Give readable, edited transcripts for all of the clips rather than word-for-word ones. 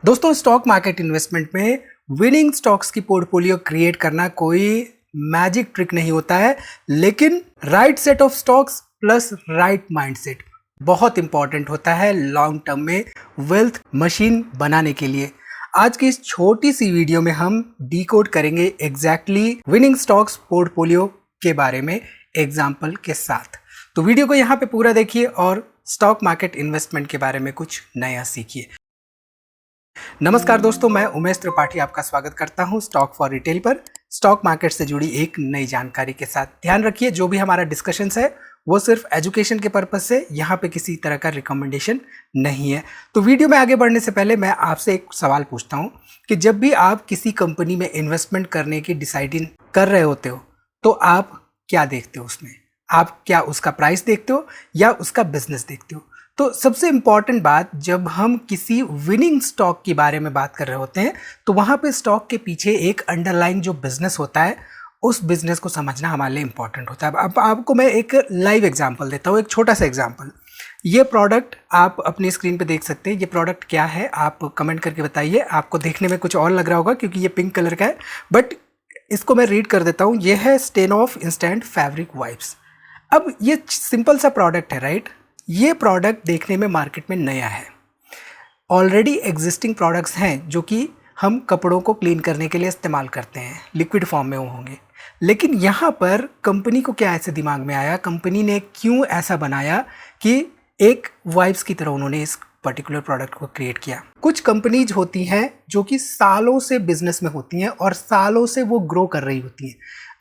दोस्तों, stock market investment में winning stocks की पोर्टफोलियो क्रिएट करना कोई मैजिक ट्रिक नहीं होता है, लेकिन right set of stocks plus right mindset बहुत इंपॉर्टेंट होता है लॉन्ग टर्म में वेल्थ मशीन बनाने के लिए। आज की इस छोटी सी वीडियो में हम डीकोड करेंगे एग्जैक्टली विनिंग स्टॉक्स पोर्टफोलियो के बारे में एग्जाम्पल के साथ। तो वीडियो को यहाँ पे पूरा देखिए और स्टॉक मार्केट इन्वेस्टमेंट के बारे में कुछ नया सीखिए। नमस्कार दोस्तों, मैं उमेश त्रिपाठी आपका स्वागत करता हूं स्टॉक फॉर रिटेल पर स्टॉक मार्केट से जुड़ी एक नई जानकारी के साथ। ध्यान रखिए, जो भी हमारा डिस्कशंस है वो सिर्फ एजुकेशन के पर्पस से, यहाँ पे किसी तरह का रिकमेंडेशन नहीं है। तो वीडियो में आगे बढ़ने से पहले मैं आपसे एक सवाल पूछता हूँ कि जब भी आप किसी कंपनी में इन्वेस्टमेंट करने की डिसाइडिंग कर रहे होते हो तो आप क्या देखते हो उसमें? आप क्या उसका प्राइस देखते हो या उसका बिजनेस देखते हो? तो सबसे इम्पॉर्टेंट बात, जब हम किसी विनिंग स्टॉक के बारे में बात कर रहे होते हैं तो वहाँ पे स्टॉक के पीछे एक अंडरलाइंग जो बिजनेस होता है उस बिजनेस को समझना हमारे लिए इम्पॉर्टेंट होता है। अब आपको मैं एक लाइव एग्जांपल देता हूँ, एक छोटा सा एग्जांपल। ये प्रोडक्ट आप अपनी स्क्रीन पे देख सकते हैं। ये प्रोडक्ट क्या है आप कमेंट करके बताइए। आपको देखने में कुछ और लग रहा होगा क्योंकि ये पिंक कलर का है, बट इसको मैं रीड कर देता हूँ। ये है स्टेनॉफ इंस्टेंट फैब्रिक वाइप्स। अब ये सिंपल सा प्रोडक्ट है, राइट? ये प्रोडक्ट देखने में मार्केट में नया है। ऑलरेडी एग्जिस्टिंग प्रोडक्ट्स हैं जो कि हम कपड़ों को क्लीन करने के लिए इस्तेमाल करते हैं, लिक्विड फॉर्म में वो होंगे। लेकिन यहाँ पर कंपनी को क्या ऐसे दिमाग में आया, कंपनी ने क्यों ऐसा बनाया कि एक वाइप्स की तरह उन्होंने इस पर्टिकुलर प्रोडक्ट को क्रिएट किया। कुछ कंपनीज होती हैं जो कि सालों से बिजनेस में होती हैं और सालों से वो ग्रो कर रही होती हैं।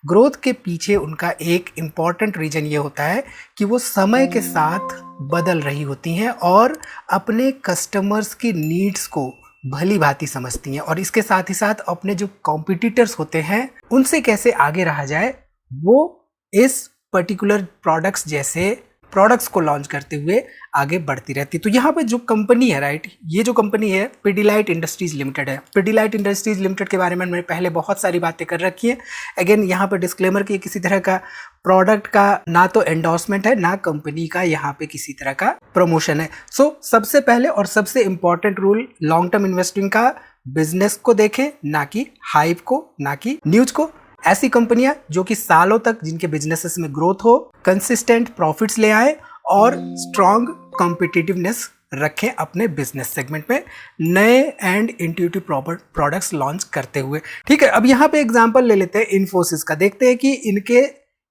ग्रोथ के पीछे उनका एक इम्पॉर्टेंट रीजन ये होता है कि वो समय के साथ बदल रही होती हैं और अपने कस्टमर्स की नीड्स को भली भांति समझती हैं, और इसके साथ ही साथ अपने जो कॉम्पिटिटर्स होते हैं उनसे कैसे आगे रहा जाए, वो इस पर्टिकुलर प्रोडक्ट्स जैसे प्रोडक्ट्स को लॉन्च करते हुए आगे बढ़ती रहती। तो यहाँ पे जो कंपनी है, राइट, ये जो कंपनी है पिडिलाइट इंडस्ट्रीज लिमिटेड है। पिडिलाइट इंडस्ट्रीज लिमिटेड के बारे में मैंने पहले बहुत सारी बातें कर रखी है। अगेन यहाँ पे डिस्क्लेमर की किसी तरह का प्रोडक्ट का ना तो एंडोर्समेंट है, ना कंपनी का यहाँ पे किसी तरह का प्रमोशन है। सो सबसे पहले और सबसे important rule long term investing का, बिजनेस को देखें, ना कि हाइप को, ना कि न्यूज को। ऐसी कंपनियां जो कि सालों तक जिनके बिजनेसेस में ग्रोथ हो, कंसिस्टेंट प्रॉफिट्स ले आए और स्ट्रॉन्ग कॉम्पिटिटिवनेस रखें अपने बिजनेस सेगमेंट में, नए एंड इंट्यूटिव प्रोडक्ट्स लॉन्च करते हुए। ठीक है, अब यहाँ पे एग्जांपल ले लेते हैं इन्फोसिस का। देखते हैं कि इनके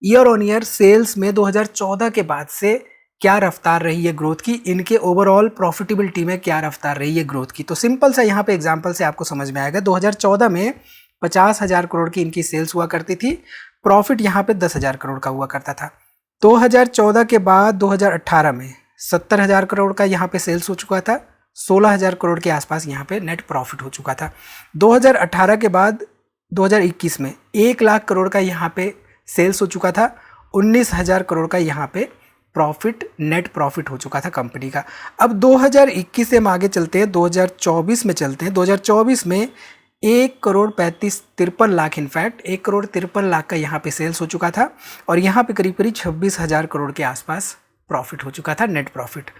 ईयर ऑन ईयर सेल्स में 2014 के बाद से क्या रफ्तार रही है ग्रोथ की, इनके ओवरऑल प्रॉफिटेबिलिटी में क्या रफ्तार रही है ग्रोथ की। तो सिंपल सा यहाँ पे एग्जाम्पल से आपको समझ में आएगा। 2014 में 50,000 करोड़ की इनकी सेल्स हुआ करती थी, प्रॉफिट यहाँ पे 10,000 करोड़ का हुआ करता था। 2014 के बाद 2018 में 70,000 करोड़ का यहाँ पे सेल्स हो चुका था, 16,000 करोड़ के आसपास यहाँ पे नेट प्रॉफिट हो चुका था। 2018 के बाद 2021 में 1 लाख करोड़ का यहाँ पे सेल्स हो चुका था, 19,000 करोड़ का यहाँ पे प्रॉफिट, नेट प्रॉफिट हो चुका था कंपनी का। अब 2021 से हम आगे चलते हैं, 2024 में चलते हैं। 2024 में 1,53,53 लाख, इनफैक्ट 1,53 लाख का यहाँ पे सेल्स हो चुका था और यहाँ पे करीब 26,000 करोड़ के आसपास प्रॉफिट हो चुका था, नेट प्रॉफिट।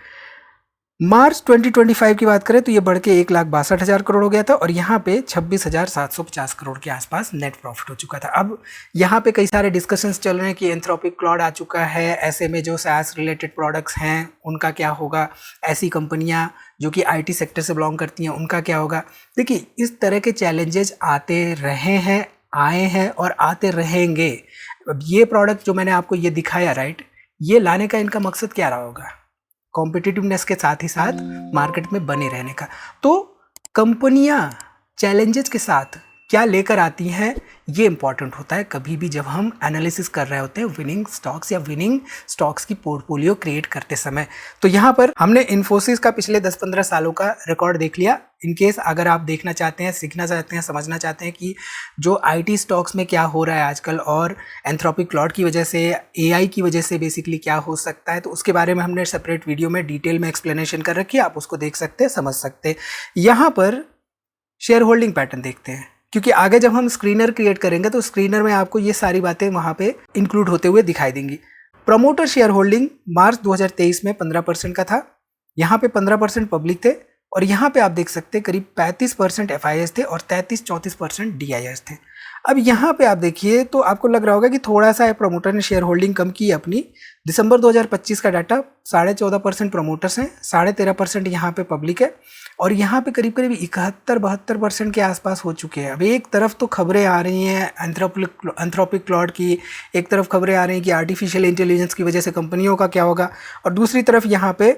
मार्च 2025 की बात करें तो ये बढ़ के 1,62,000 करोड़ हो गया था और यहाँ पे 26,750 करोड़ के आसपास नेट प्रॉफिट हो चुका था। अब यहाँ पे कई सारे डिस्कशंस चल रहे हैं कि एंथ्रोपिक क्लाउड आ चुका है, ऐसे में जो SaaS रिलेटेड प्रोडक्ट्स हैं उनका क्या होगा, ऐसी कंपनियाँ जो कि IT सेक्टर से बिलोंग करती हैं उनका क्या होगा। देखिए, इस तरह के चैलेंजेस आते रहे हैं, आए हैं और आते रहेंगे। अब ये प्रोडक्ट जो मैंने आपको ये दिखाया, राइट, ये लाने का इनका मकसद क्या रहा होगा? कॉम्पिटिटिवनेस के साथ ही साथ मार्केट में बने रहने का। तो कंपनियां चैलेंजेस के साथ क्या लेकर आती हैं, ये इंपॉर्टेंट होता है कभी भी जब हम एनालिसिस कर रहे होते हैं विनिंग स्टॉक्स या विनिंग स्टॉक्स की पोर्टफोलियो क्रिएट करते समय। तो यहाँ पर हमने इन्फोसिस का पिछले 10-15 सालों का रिकॉर्ड देख लिया। इनकेस अगर आप देखना चाहते हैं, सीखना चाहते हैं, समझना चाहते हैं कि जो IT स्टॉक्स में क्या हो रहा है आजकल और एंथ्रोपिक क्लाउड की वजह से, AI की वजह से बेसिकली क्या हो सकता है, तो उसके बारे में हमने सेपरेट वीडियो में डिटेल में एक्सप्लेनेशन कर रखी है, आप उसको देख सकते हैं, समझ सकते हैं। यहाँ पर शेयर होल्डिंग पैटर्न देखते हैं, क्योंकि आगे जब हम स्क्रीनर क्रिएट करेंगे तो स्क्रीनर में आपको ये सारी बातें वहाँ पे इंक्लूड होते हुए दिखाई देंगी। प्रमोटर शेयर होल्डिंग मार्च 2023 में 15% का था, यहाँ पे 15% पब्लिक थे, और यहाँ पे आप देख सकते हैं करीब 35% FIIs थे और 33-34% DIIs थे। अब यहाँ पे आप देखिए तो आपको लग रहा होगा कि थोड़ा सा प्रमोटर ने शेयर होल्डिंग कम की अपनी। दिसंबर 2025 का डाटा 14.5% प्रमोटर्स हैं, 13.5% यहाँ पे पब्लिक है और यहाँ पे करीब करीब 71-72% के आसपास हो चुके हैं। अब एक तरफ तो खबरें आ रही हैं एंथ्रोपिक क्लाउड की, एक तरफ खबरें आ रही हैं कि आर्टिफिशियल इंटेलिजेंस की वजह से कंपनियों का क्या होगा, और दूसरी तरफ यहाँ पे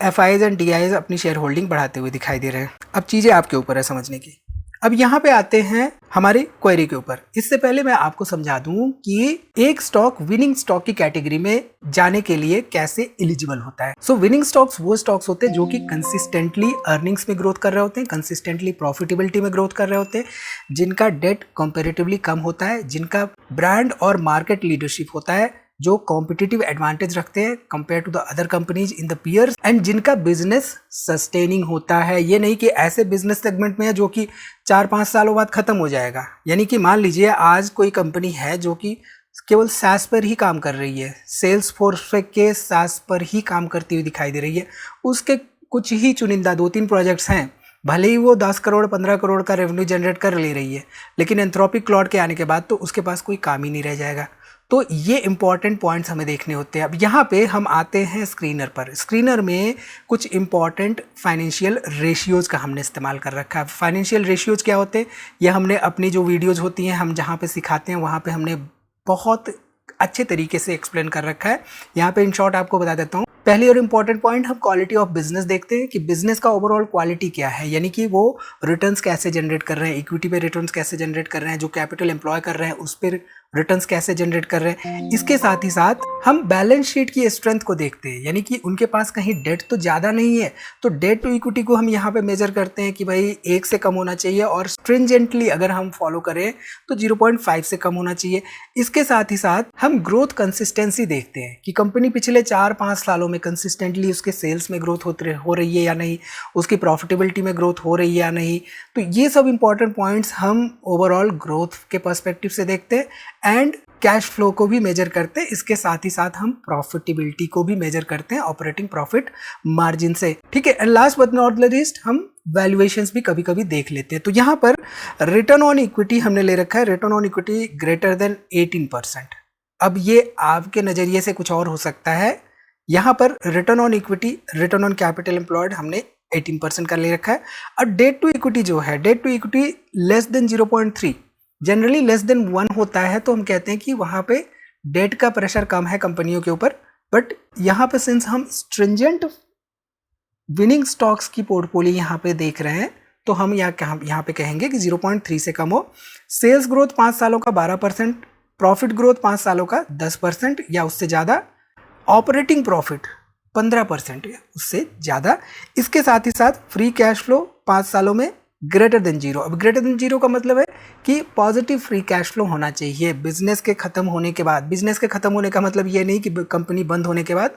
FIIs एंड DIIs अपनी शेयर होल्डिंग बढ़ाते हुए दिखाई दे रहे हैं। अब चीज़ें आपके ऊपर है समझने की। अब यहाँ पे आते हैं हमारी क्वेरी के ऊपर। इससे पहले मैं आपको समझा दूं कि एक स्टॉक विनिंग स्टॉक की कैटेगरी में जाने के लिए कैसे एलिजिबल होता है। सो विनिंग स्टॉक्स वो स्टॉक्स होते हैं जो कि कंसिस्टेंटली अर्निंग्स में ग्रोथ कर रहे होते हैं, कंसिस्टेंटली प्रॉफिटेबिलिटी में ग्रोथ कर रहे होते हैं, जिनका डेट कंपैरेटिवली कम होता है, जिनका ब्रांड और मार्केट लीडरशिप होता है, जो कॉम्पिटिटिव एडवांटेज रखते हैं compare to the other companies in the peers, and जिनका बिजनेस सस्टेनिंग होता है। ये नहीं कि ऐसे बिजनेस सेगमेंट में है जो कि 4-5 सालों बाद खत्म हो जाएगा। यानी कि मान लीजिए आज कोई कंपनी है जो कि केवल SaaS पर ही काम कर रही है, सेल्स फोर्स के SaaS पर ही काम करती हुई दिखाई दे रही है, उसके कुछ ही चुनिंदा 2-3 प्रोजेक्ट्स हैं, भले ही वो 10 करोड़ 15 करोड़ का रेवेन्यू जनरेट कर ले रही है, लेकिन एंथ्रोपिक क्लाउड के आने के बाद तो उसके पास कोई काम ही नहीं रह जाएगा। तो ये इंपॉर्टेंट पॉइंट्स हमें देखने होते हैं। अब यहाँ पे हम आते हैं स्क्रीनर पर। स्क्रीनर में कुछ इंपॉर्टेंट फाइनेंशियल रेशियोज़ का हमने इस्तेमाल कर रखा है। फाइनेंशियल रेशियोज़ क्या होते हैं, ये हमने अपनी जो वीडियोज़ होती हैं हम जहाँ पे सिखाते हैं वहाँ पे हमने बहुत अच्छे तरीके से एक्सप्लेन कर रखा है। यहाँ पे इन शॉर्ट आपको बता देता हूँ। पहली और इम्पॉर्टेंट पॉइंट, हम क्वालिटी ऑफ बिजनेस देखते हैं कि बिजनेस का ओवरऑल क्वालिटी क्या है, यानी कि वो रिटर्न्स कैसे जनरेट कर रहे हैं, इक्विटी पे रिटर्न्स कैसे जनरेट कर रहे हैं, जो कैपिटल एम्प्लॉय कर रहे हैं उस पर रिटर्न्स कैसे जनरेट कर रहे हैं। इसके साथ ही साथ हम बैलेंस शीट की स्ट्रेंथ को देखते हैं, यानी कि उनके पास कहीं डेट तो ज़्यादा नहीं है, तो डेट टू इक्विटी को हम यहाँ पे मेजर करते हैं कि भाई 1 से कम होना चाहिए, और स्ट्रिंजेंटली अगर हम फॉलो करें तो 0.5 से कम होना चाहिए। इसके साथ ही साथ हम ग्रोथ कंसिस्टेंसी देखते हैं कि कंपनी पिछले 4-5 सालों में कंसिस्टेंटली उसके सेल्स में ग्रोथ हो रही है या नहीं, उसकी प्रॉफिटेबिलिटी में ग्रोथ हो रही है या नहीं। तो ये सब इंपॉर्टेंट पॉइंट्स हम ओवरऑल ग्रोथ के पर्सपेक्टिव से देखते हैं एंड कैश फ्लो को भी मेजर करते हैं। इसके साथ ही साथ हम प्रॉफिटेबिलिटी को भी मेजर करते हैं ऑपरेटिंग प्रॉफिट मार्जिन से, ठीक है। And last but not the least हम वैल्यूएशंस भी कभी कभी देख लेते हैं। तो यहाँ पर रिटर्न ऑन इक्विटी हमने ले रखा है, return on equity greater than 18%। अब ये आपके नज़रिए से कुछ और हो सकता है। यहाँ पर return on equity, return on capital employed हमने 18% का ले रखा है। और डेट टू इक्विटी जो है, debt to equity less than 0.3, generally less than 1 होता है, तो हम कहते हैं कि वहाँ पे डेट का प्रेशर कम है कंपनियों के ऊपर। बट यहाँ पे सिंस हम स्ट्रिंजेंट विनिंग स्टॉक्स की पोर्टफोलियो यहाँ पे देख रहे हैं, तो हम यहाँ पे कहेंगे कि 0.3 से कम हो। सेल्स ग्रोथ 5 सालों का 12%, प्रॉफिट ग्रोथ 5 सालों का 10% या उससे ज़्यादा, ऑपरेटिंग प्रॉफिट 15% या उससे ज़्यादा। इसके साथ ही साथ फ्री कैश फ्लो 5 सालों में ग्रेटर देन 0। अब ग्रेटर देन 0 का मतलब है कि पॉजिटिव फ्री कैश फ्लो होना चाहिए बिजनेस के खत्म होने के बाद। बिजनेस के खत्म होने का मतलब ये नहीं कि कंपनी बंद होने के बाद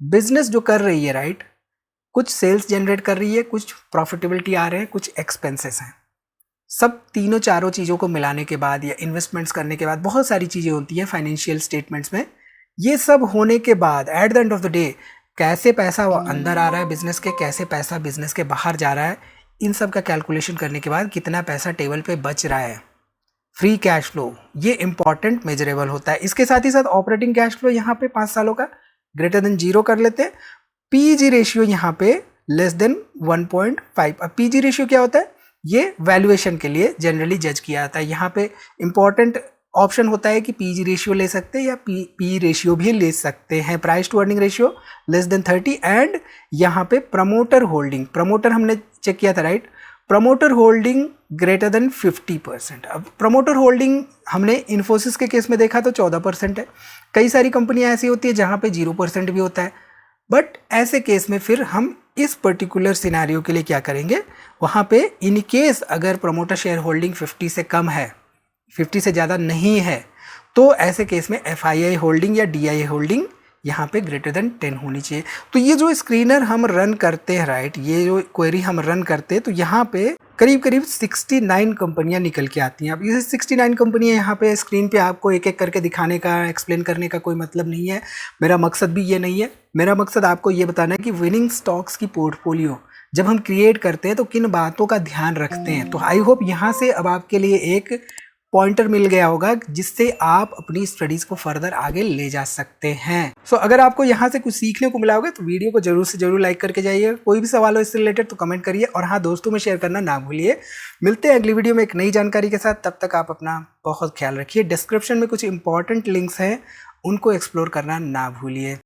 बिजनेस जो कर रही है, राइट, कुछ सेल्स जनरेट कर रही है, कुछ प्रॉफिटेबिलिटी आ रहे हैं, कुछ एक्सपेंसेस हैं, सब तीनों चारों चीज़ों को मिलाने के बाद या इन्वेस्टमेंट्स करने के बाद बहुत सारी चीज़ें होती हैं फाइनेंशियल स्टेटमेंट्स में। ये सब होने के बाद at the end of the day कैसे पैसा अंदर आ रहा है बिजनेस के, कैसे पैसा बिजनेस के बाहर जा रहा है, इन सब का कैलकुलेशन करने के बाद कितना पैसा टेबल पे बच रहा है, फ्री कैश फ्लो, ये इंपॉर्टेंट मेजरेबल होता है। इसके साथ ही साथ ऑपरेटिंग कैश फ्लो यहाँ पे 5 सालों का ग्रेटर देन 0 कर लेते हैं। पीजी रेशियो यहाँ पे लेस देन 1.5। अब पीजी रेशियो क्या होता है, ये वैल्यूएशन के लिए जनरली जज किया जाता है। यहाँ पे इंपॉर्टेंट ऑप्शन होता है कि पीजी रेशियो ले सकते हैं या पी रेशियो भी ले सकते हैं, price to earning ratio less than 30। And यहाँ पे प्रमोटर होल्डिंग, प्रमोटर हमने चेक किया था, right, promoter holding greater than 50%। अब प्रमोटर होल्डिंग हमने इन्फोसिस के केस में देखा तो 14% है। कई सारी कंपनियां ऐसी होती है जहाँ पे 0% भी होता है। बट ऐसे केस में फिर हम इस पर्टिकुलर सिनेरियो के लिए क्या करेंगे, वहाँ पे इन केस अगर प्रमोटर शेयर होल्डिंग 50 से कम है, 50 से ज़्यादा नहीं है, तो ऐसे केस में FII होल्डिंग या DII होल्डिंग यहाँ पे ग्रेटर देन 10 होनी चाहिए। तो ये जो स्क्रीनर हम रन करते हैं, राइट, ये जो क्वेरी हम रन करते हैं, तो यहाँ पे करीब करीब 69 कंपनियाँ निकल के आती हैं। अब ये 69 कंपनियाँ यहाँ पे स्क्रीन पे आपको एक एक करके दिखाने का, एक्सप्लेन करने का कोई मतलब नहीं है, मेरा मकसद भी ये नहीं है। मेरा मकसद आपको ये बताना है कि विनिंग स्टॉक्स की पोर्टफोलियो जब हम क्रिएट करते हैं तो किन बातों का ध्यान रखते हैं। तो आई होप यहाँ से अब आपके लिए एक पॉइंटर मिल गया होगा जिससे आप अपनी स्टडीज को फर्दर आगे ले जा सकते हैं। सो अगर आपको यहाँ से कुछ सीखने को मिला होगा तो वीडियो को जरूर से जरूर लाइक करके जाइए। कोई भी सवाल हो इससे रिलेटेड तो कमेंट करिए, और हाँ, दोस्तों में शेयर करना ना भूलिए। मिलते हैं अगली वीडियो में एक नई जानकारी के साथ। तब तक आप अपना बहुत ख्याल रखिए। डिस्क्रिप्शन में कुछ इंपॉर्टेंट लिंक्स हैं, उनको एक्सप्लोर करना ना भूलिए।